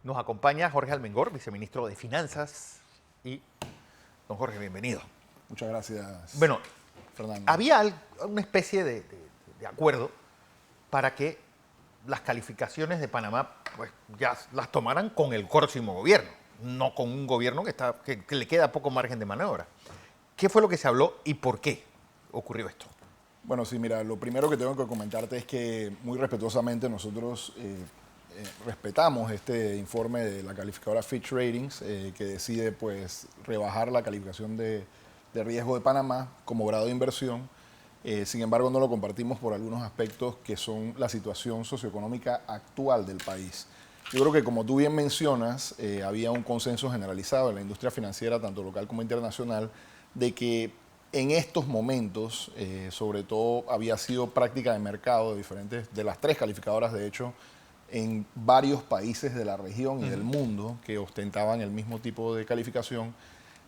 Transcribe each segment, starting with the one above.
Nos acompaña Jorge Almengor, viceministro de Finanzas. Y, don Jorge, bienvenido. Muchas gracias, Bueno, Fernando. había una especie de acuerdo para que las calificaciones de Panamá pues, ya las tomaran con el próximo gobierno, no con un gobierno que le queda poco margen de maniobra. ¿Qué fue lo que se habló y por qué ocurrió esto? Bueno, sí, mira, lo primero que tengo que comentarte es que muy respetuosamente nosotros respetamos este informe de la calificadora Fitch Ratings que decide pues rebajar la calificación de riesgo de Panamá como grado de inversión. Sin embargo, no lo compartimos por algunos aspectos que son la situación socioeconómica actual del país. Yo creo que como tú bien mencionas, había un consenso generalizado en la industria financiera, tanto local como internacional, de que en estos momentos, sobre todo, había sido práctica de mercado de diferentes, de las tres calificadoras, de hecho, en varios países de la región y del mundo que ostentaban el mismo tipo de calificación,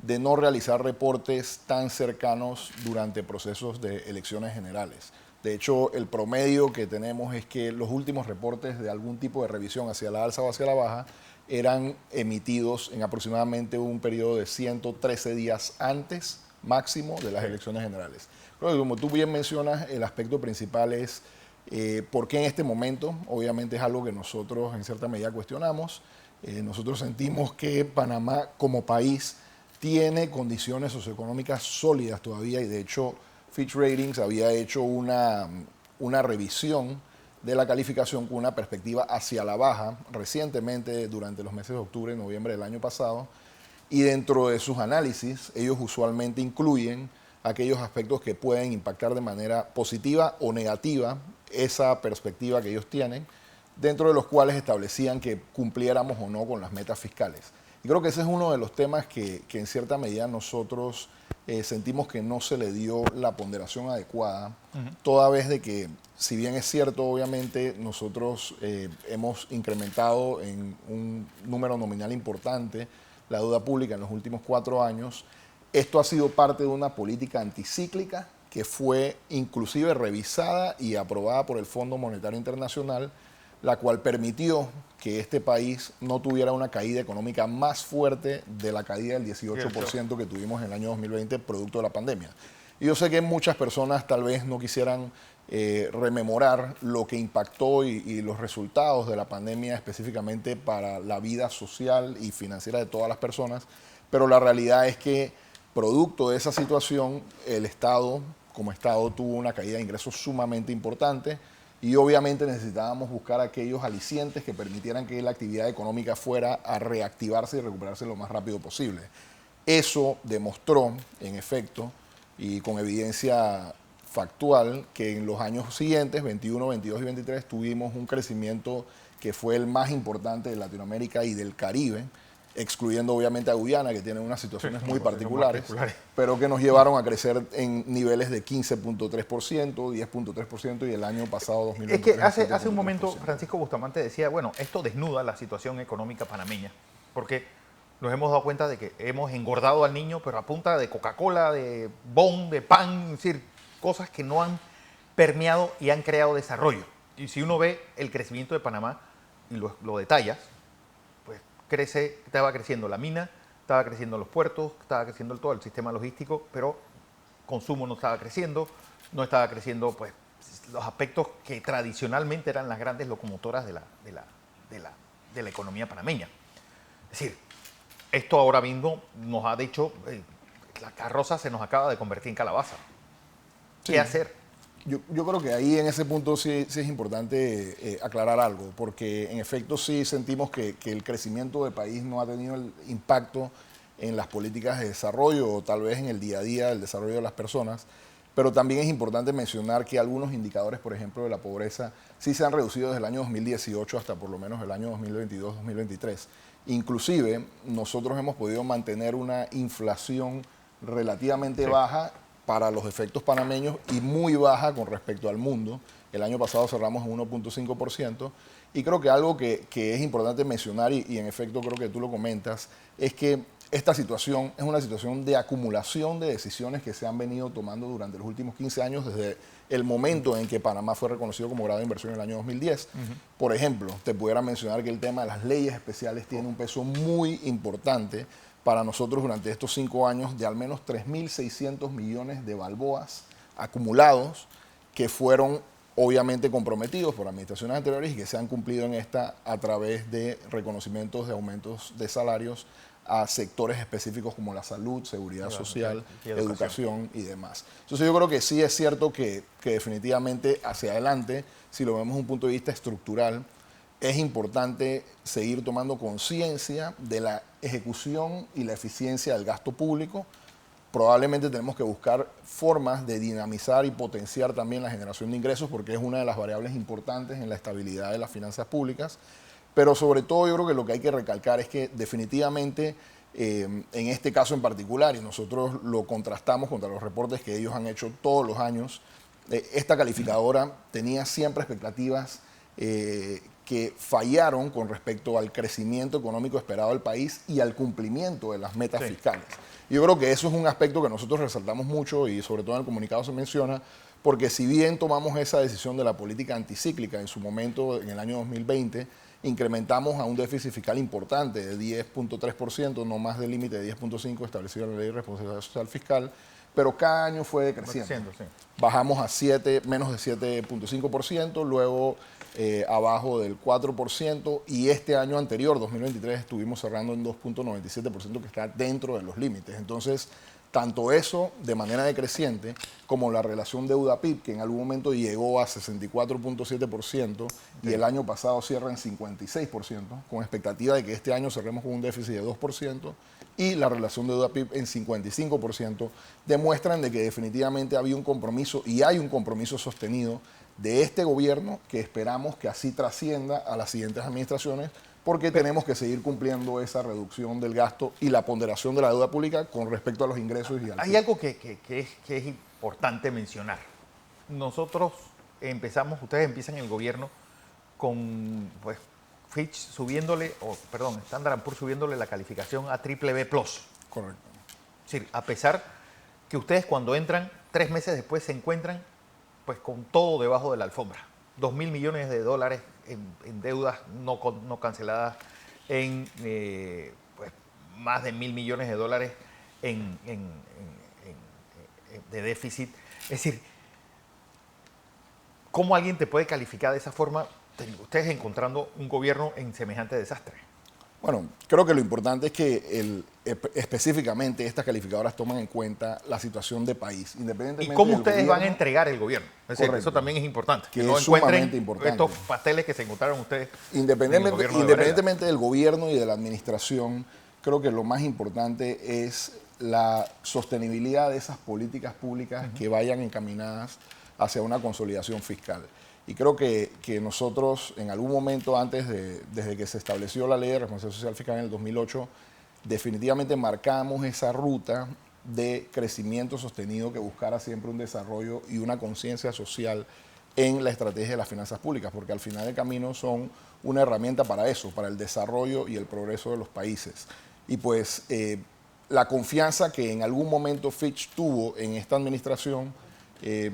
de no realizar reportes tan cercanos durante procesos de elecciones generales. De hecho, el promedio que tenemos es que los últimos reportes de algún tipo de revisión hacia la alza o hacia la baja eran emitidos en aproximadamente un periodo de 113 días antes máximo de las elecciones generales. Creo que como tú bien mencionas, el aspecto principal es por qué en este momento. Obviamente es algo que nosotros en cierta medida cuestionamos. Nosotros sentimos que Panamá como país tiene condiciones socioeconómicas sólidas todavía y de hecho Fitch Ratings había hecho una revisión de la calificación con una perspectiva hacia la baja recientemente durante los meses de octubre y noviembre del año pasado. Y dentro de sus análisis, ellos usualmente incluyen aquellos aspectos que pueden impactar de manera positiva o negativa esa perspectiva que ellos tienen, dentro de los cuales establecían que cumpliéramos o no con las metas fiscales. Y creo que ese es uno de los temas que en cierta medida nosotros sentimos que no se le dio la ponderación adecuada, toda vez de que, si bien es cierto, obviamente nosotros hemos incrementado en un número nominal importante la deuda pública en los últimos 4 años. Esto ha sido parte de una política anticíclica que fue inclusive revisada y aprobada por el Fondo Monetario Internacional, la cual permitió que este país no tuviera una caída económica más fuerte de la caída del 18% que tuvimos en el año 2020 producto de la pandemia. Y yo sé que muchas personas tal vez no quisieran rememorar lo que impactó y los resultados de la pandemia específicamente para la vida social y financiera de todas las personas, pero la realidad es que producto de esa situación el Estado, como Estado, tuvo una caída de ingresos sumamente importante y obviamente necesitábamos buscar aquellos alicientes que permitieran que la actividad económica fuera a reactivarse y recuperarse lo más rápido posible. Eso demostró, en efecto, y con evidencia factual, que en los años siguientes, 21, 22 y 23, tuvimos un crecimiento que fue el más importante de Latinoamérica y del Caribe, excluyendo obviamente a Guyana, que tiene unas situaciones muy particulares, pero que nos llevaron a crecer en niveles de 15.3%, 10.3% y el año pasado, Es que 2023, hace un momento 7.3%. Francisco Bustamante decía, bueno, esto desnuda la situación económica panameña, porque nos hemos dado cuenta de que hemos engordado al niño, pero a punta de Coca-Cola, de bon, de pan, es decir, cosas que no han permeado y han creado desarrollo. Y si uno ve el crecimiento de Panamá y lo detallas, pues estaba creciendo la mina, estaba creciendo los puertos, estaba creciendo todo el sistema logístico, pero consumo no estaba creciendo, no estaba creciendo pues los aspectos que tradicionalmente eran las grandes locomotoras de la economía panameña. Es decir, esto ahora mismo nos ha dicho, la carroza se nos acaba de convertir en calabaza. ¿Qué Sí, hacer? yo creo que ahí en ese punto sí es importante aclarar algo, porque en efecto sí sentimos que el crecimiento del país no ha tenido el impacto en las políticas de desarrollo o tal vez en el día a día del desarrollo de las personas, pero también es importante mencionar que algunos indicadores, por ejemplo, de la pobreza, sí se han reducido desde el año 2018 hasta por lo menos el año 2022-2023. Inclusive, nosotros hemos podido mantener una inflación relativamente Sí. baja para los efectos panameños y muy baja con respecto al mundo, El año pasado cerramos en 1.5%. Y creo que algo que es importante mencionar, y en efecto creo que tú lo comentas, es que esta situación es una situación de acumulación de decisiones que se han venido tomando durante los últimos 15 años, desde el momento en que Panamá fue reconocido como grado de inversión en el año 2010. Por ejemplo, te pudiera mencionar que el tema de las leyes especiales tiene un peso muy importante para nosotros durante estos 5 años, de al menos 3.600 millones de balboas acumulados que fueron obviamente comprometidos por administraciones anteriores y que se han cumplido en esta a través de reconocimientos de aumentos de salarios a sectores específicos como la salud, seguridad social, educación y demás. Entonces yo creo que sí es cierto que definitivamente hacia adelante, si lo vemos desde un punto de vista estructural, es importante seguir tomando conciencia de la ejecución y la eficiencia del gasto público. Probablemente tenemos que buscar formas de dinamizar y potenciar también la generación de ingresos, porque es una de las variables importantes en la estabilidad de las finanzas públicas. Pero sobre todo yo creo que lo que hay que recalcar es que definitivamente en este caso en particular, y nosotros lo contrastamos contra los reportes que ellos han hecho todos los años, esta calificadora tenía siempre expectativas que fallaron con respecto al crecimiento económico esperado del país y al cumplimiento de las metas fiscales. Yo creo que eso es un aspecto que nosotros resaltamos mucho y sobre todo en el comunicado se menciona, porque si bien tomamos esa decisión de la política anticíclica en su momento, en el año 2020, incrementamos a un déficit fiscal importante de 10.3%, no más del límite de 10.5% establecido en la Ley de Responsabilidad Social Fiscal, pero cada año fue decreciendo. Sí. Bajamos a menos de 7.5%, luego abajo del 4%, y este año anterior, 2023, estuvimos cerrando en 2.97%, que está dentro de los límites. Entonces, tanto eso de manera decreciente como la relación deuda-PIB, que en algún momento llegó a 64.7% y el año pasado cierra en 56%, con expectativa de que este año cerremos con un déficit de 2%, y la relación deuda-PIB en 55%, demuestran de que definitivamente había un compromiso y hay un compromiso sostenido de este gobierno que esperamos que así trascienda a las siguientes administraciones, porque tenemos que seguir cumpliendo esa reducción del gasto y la ponderación de la deuda pública con respecto a los ingresos y al Hay algo que es importante mencionar. Nosotros ustedes empiezan el gobierno con pues, Fitch subiéndole, Standard & Poor's subiéndole la calificación a BBB+. Correcto. Es decir, a pesar que ustedes cuando entran, 3 meses después se encuentran pues con todo debajo de la alfombra. 2.000 millones de dólares en deudas no canceladas, en pues, más de 1.000 millones de dólares de déficit. Es decir, ¿cómo alguien te puede calificar de esa forma, ustedes encontrando un gobierno en semejante desastre? Bueno, creo que lo importante es que específicamente estas calificadoras toman en cuenta la situación de país, independientemente. ¿Y cómo ustedes van a entregar el gobierno? Es decir, eso también es importante. Que no encuentren estos pasteles que se encontraron ustedes. Independientemente del gobierno y de la administración, creo que lo más importante es la sostenibilidad de esas políticas públicas que vayan encaminadas hacia una consolidación fiscal. Y creo que nosotros en algún momento desde que se estableció la Ley de Responsabilidad Social Fiscal en el 2008, definitivamente marcamos esa ruta de crecimiento sostenido que buscara siempre un desarrollo y una conciencia social en la estrategia de las finanzas públicas, porque al final del camino son una herramienta para eso, para el desarrollo y el progreso de los países. Y pues la confianza que en algún momento Fitch tuvo en esta administración,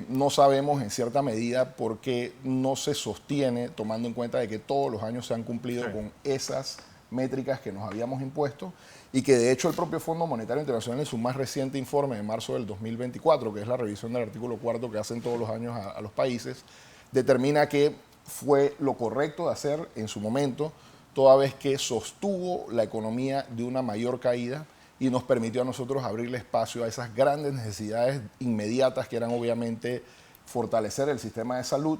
no sabemos en cierta medida por qué no se sostiene, tomando en cuenta de que todos los años se han cumplido con esas métricas que nos habíamos impuesto, y que de hecho el propio Fondo Monetario Internacional en su más reciente informe de marzo del 2024, que es la revisión del artículo 4 que hacen todos los años a los países, determina que fue lo correcto de hacer en su momento, toda vez que sostuvo la economía de una mayor caída y nos permitió a nosotros abrirle espacio a esas grandes necesidades inmediatas que eran obviamente fortalecer el sistema de salud,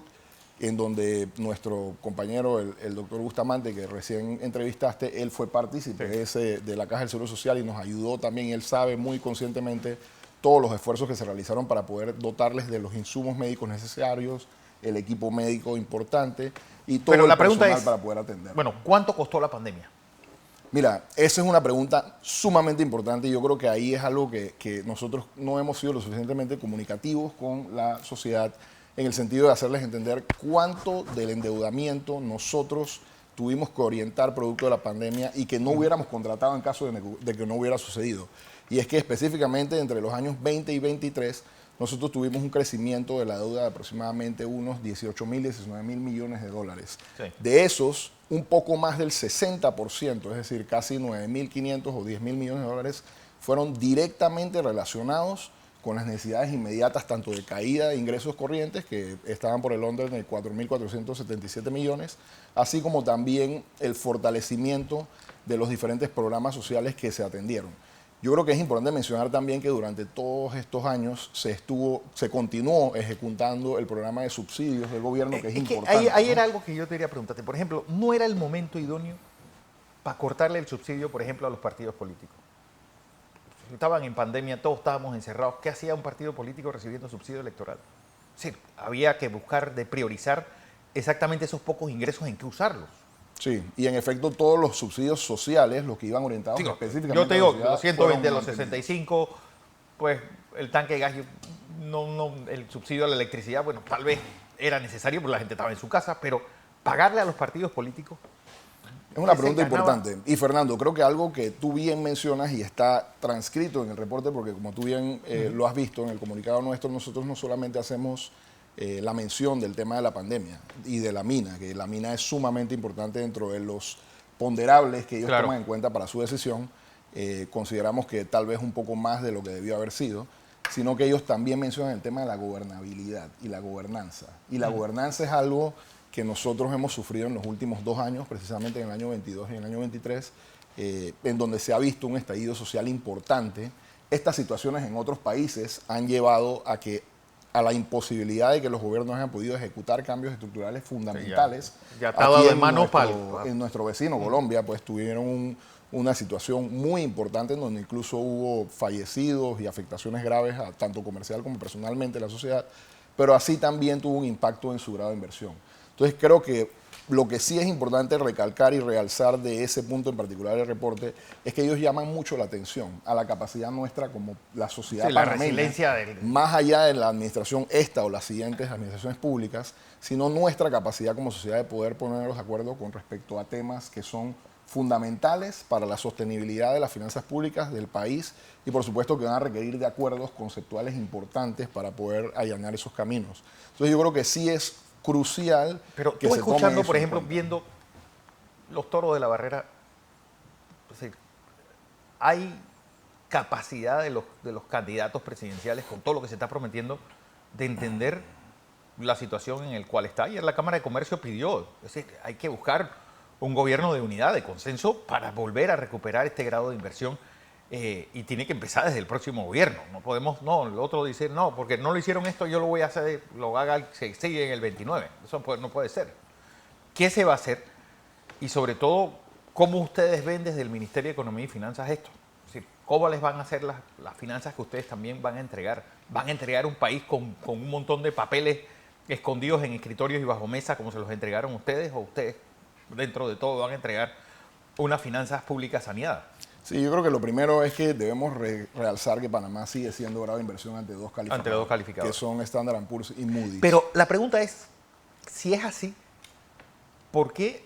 en donde nuestro compañero, el doctor Bustamante, que recién entrevistaste, él fue partícipe de la Caja del Seguro Social y nos ayudó también. Él sabe muy conscientemente todos los esfuerzos que se realizaron para poder dotarles de los insumos médicos necesarios, el equipo médico importante y todo el personal para poder atender. Bueno, ¿cuánto costó la pandemia? Mira, esa es una pregunta sumamente importante y yo creo que ahí es algo que nosotros no hemos sido lo suficientemente comunicativos con la sociedad. en el sentido de hacerles entender cuánto del endeudamiento nosotros tuvimos que orientar producto de la pandemia y que no hubiéramos contratado en caso de que no hubiera sucedido. Y es que específicamente entre los años 20 y 23 nosotros tuvimos un crecimiento de la deuda de aproximadamente unos 18.000, 19.000 millones de dólares. Sí. De esos, un poco más del 60%, es decir, casi 9.500 o 10.000 millones de dólares, fueron directamente relacionados con las necesidades inmediatas, tanto de caída de ingresos corrientes, que estaban por el orden de 4.477 millones, así como también el fortalecimiento de los diferentes programas sociales que se atendieron. Yo creo que es importante mencionar también que durante todos estos años se continuó ejecutando el programa de subsidios del gobierno, que es importante. Ahí era algo que yo te quería preguntarte. Por ejemplo, ¿no era el momento idóneo para cortarle el subsidio, por ejemplo, a los partidos políticos? Estaban en pandemia, todos estábamos encerrados. ¿Qué hacía un partido político recibiendo subsidio electoral? Es decir, había que buscar de priorizar exactamente esos pocos ingresos en qué usarlos. Sí, y en efecto todos los subsidios sociales, los que iban orientados específicamente yo te digo, a la sociedad, los 120, fueron los mantenidos. 65, pues el tanque de gas, el subsidio a la electricidad, bueno, tal vez era necesario porque la gente estaba en su casa, pero pagarle a los partidos políticos. Es una que se pregunta ganaba. importante. Y Fernando, creo que algo que tú bien mencionas y está transcrito en el reporte, porque como tú bien lo has visto en el comunicado nuestro, nosotros no solamente hacemos la mención del tema de la pandemia y de la mina, que la mina es sumamente importante dentro de los ponderables que ellos Claro. toman en cuenta para su decisión. Consideramos que tal vez un poco más de lo que debió haber sido, sino que ellos también mencionan el tema de la gobernabilidad y la gobernanza. Y la gobernanza es algo que nosotros hemos sufrido en los últimos 2 años, precisamente en el año 22 y en el año 23, en donde se ha visto un estallido social importante. Estas situaciones en otros países han llevado a la imposibilidad de que los gobiernos hayan podido ejecutar cambios estructurales fundamentales. ya está dado Aquí de mano en nuestro vecino, Colombia, pues tuvieron una situación muy importante en donde incluso hubo fallecidos y afectaciones graves, tanto comercial como personalmente, en la sociedad, pero así también tuvo un impacto en su grado de inversión. Entonces creo que lo que sí es importante recalcar y realzar de ese punto en particular del reporte es que ellos llaman mucho la atención a la capacidad nuestra como la sociedad Sí, la panameña, resiliencia del... más allá de la administración esta o las siguientes administraciones públicas, sino nuestra capacidad como sociedad de poder ponernos de acuerdo con respecto a temas que son fundamentales para la sostenibilidad de las finanzas públicas del país y por supuesto que van a requerir de acuerdos conceptuales importantes para poder allanar esos caminos. Entonces yo creo que sí es crucial Pero que tú se tome escuchando, eso por en ejemplo, cuenta. viendo los toros de la barrera, es decir, hay capacidad de los candidatos presidenciales con todo lo que se está prometiendo de entender la situación en la cual está. Ayer la Cámara de Comercio pidió, es decir, hay que buscar un gobierno de unidad, de consenso, para volver a recuperar este grado de inversión y tiene que empezar desde el próximo gobierno. No podemos, no, el otro dice, no, porque no lo hicieron esto, yo lo voy a hacer, lo haga, se sigue en el 29. Eso no puede ser. ¿Qué se va a hacer? Y sobre todo, ¿cómo ustedes ven desde el Ministerio de Economía y Finanzas esto? Es decir, ¿cómo les van a hacer las finanzas que ustedes también van a entregar? ¿Van a entregar un país con un montón de papeles escondidos en escritorios y bajo mesa como se los entregaron ustedes? ¿O ustedes, dentro de todo, van a entregar unas finanzas públicas saneadas? Sí, yo creo que lo primero es que debemos realzar que Panamá sigue siendo grado de inversión ante dos calificadores, que son Standard & Poor's y Moody's. Pero la pregunta es, si es así, ¿por qué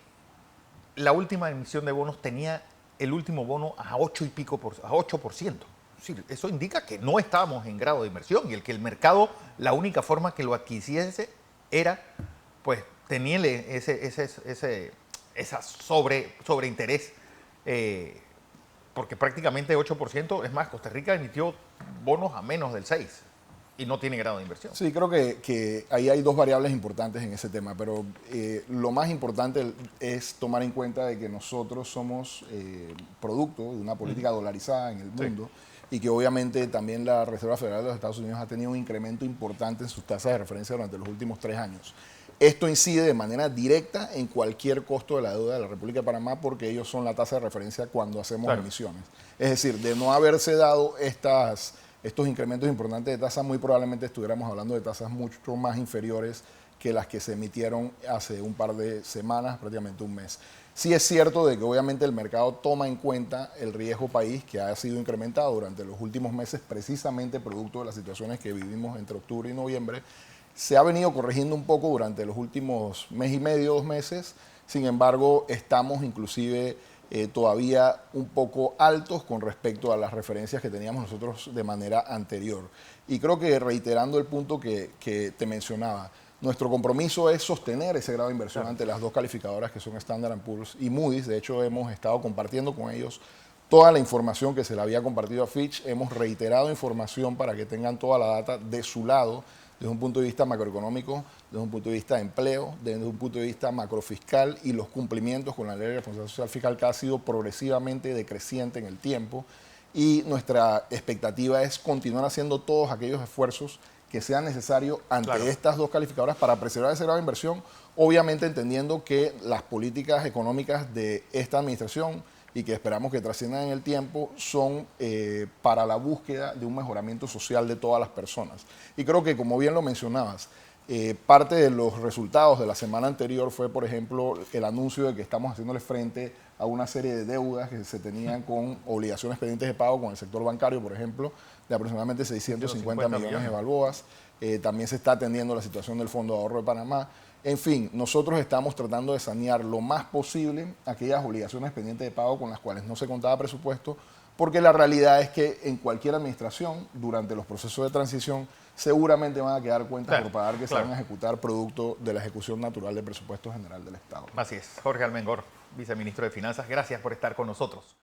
la última emisión de bonos tenía el último bono a 8 y pico a 8%? Es decir, eso indica que no estábamos en grado de inversión y el mercado, la única forma que lo adquiriese era, pues, tenerle esa sobreinterés, porque prácticamente 8%, es más, Costa Rica emitió bonos a menos del 6% y no tiene grado de inversión. Sí, creo que ahí hay dos variables importantes en ese tema, pero lo más importante es tomar en cuenta de que nosotros somos producto de una política dolarizada en el mundo y que obviamente también la Reserva Federal de los Estados Unidos ha tenido un incremento importante en sus tasas de referencia durante los últimos 3 años. Esto incide de manera directa en cualquier costo de la deuda de la República de Panamá porque ellos son la tasa de referencia cuando hacemos emisiones. Es decir, de no haberse dado estos incrementos importantes de tasas, muy probablemente estuviéramos hablando de tasas mucho más inferiores que las que se emitieron hace un par de semanas, prácticamente un mes. Sí es cierto de que obviamente el mercado toma en cuenta el riesgo país que ha sido incrementado durante los últimos meses, precisamente producto de las situaciones que vivimos entre octubre y noviembre. se ha venido corrigiendo un poco durante los últimos mes y medio, 2 meses. Sin embargo, estamos inclusive todavía un poco altos con respecto a las referencias que teníamos nosotros de manera anterior. Y creo que reiterando el punto que te mencionaba, nuestro compromiso es sostener ese grado de inversión ante las dos calificadoras que son Standard & Poor's y Moody's. De hecho, hemos estado compartiendo con ellos toda la información que se le había compartido a Fitch. Hemos reiterado información para que tengan toda la data de su lado, desde un punto de vista macroeconómico, desde un punto de vista de empleo, desde un punto de vista macrofiscal y los cumplimientos con la ley de responsabilidad social fiscal, que ha sido progresivamente decreciente en el tiempo. Y nuestra expectativa es continuar haciendo todos aquellos esfuerzos que sean necesarios ante estas dos calificadoras para preservar ese grado de inversión, obviamente entendiendo que las políticas económicas de esta administración y que esperamos que trasciendan en el tiempo son para la búsqueda de un mejoramiento social de todas las personas. Y creo que, como bien lo mencionabas, parte de los resultados de la semana anterior fue, por ejemplo, el anuncio de que estamos haciéndole frente a una serie de deudas que se tenían con obligaciones pendientes de pago con el sector bancario, por ejemplo, de aproximadamente 650 millones de balboas. También se está atendiendo la situación del Fondo de Ahorro de Panamá. En fin, nosotros estamos tratando de sanear lo más posible aquellas obligaciones pendientes de pago con las cuales no se contaba presupuesto, porque la realidad es que en cualquier administración, durante los procesos de transición, seguramente van a quedar cuentas por pagar que se van a ejecutar producto de la ejecución natural del presupuesto general del Estado. Así es. Jorge Almengor, viceministro de Finanzas, gracias por estar con nosotros.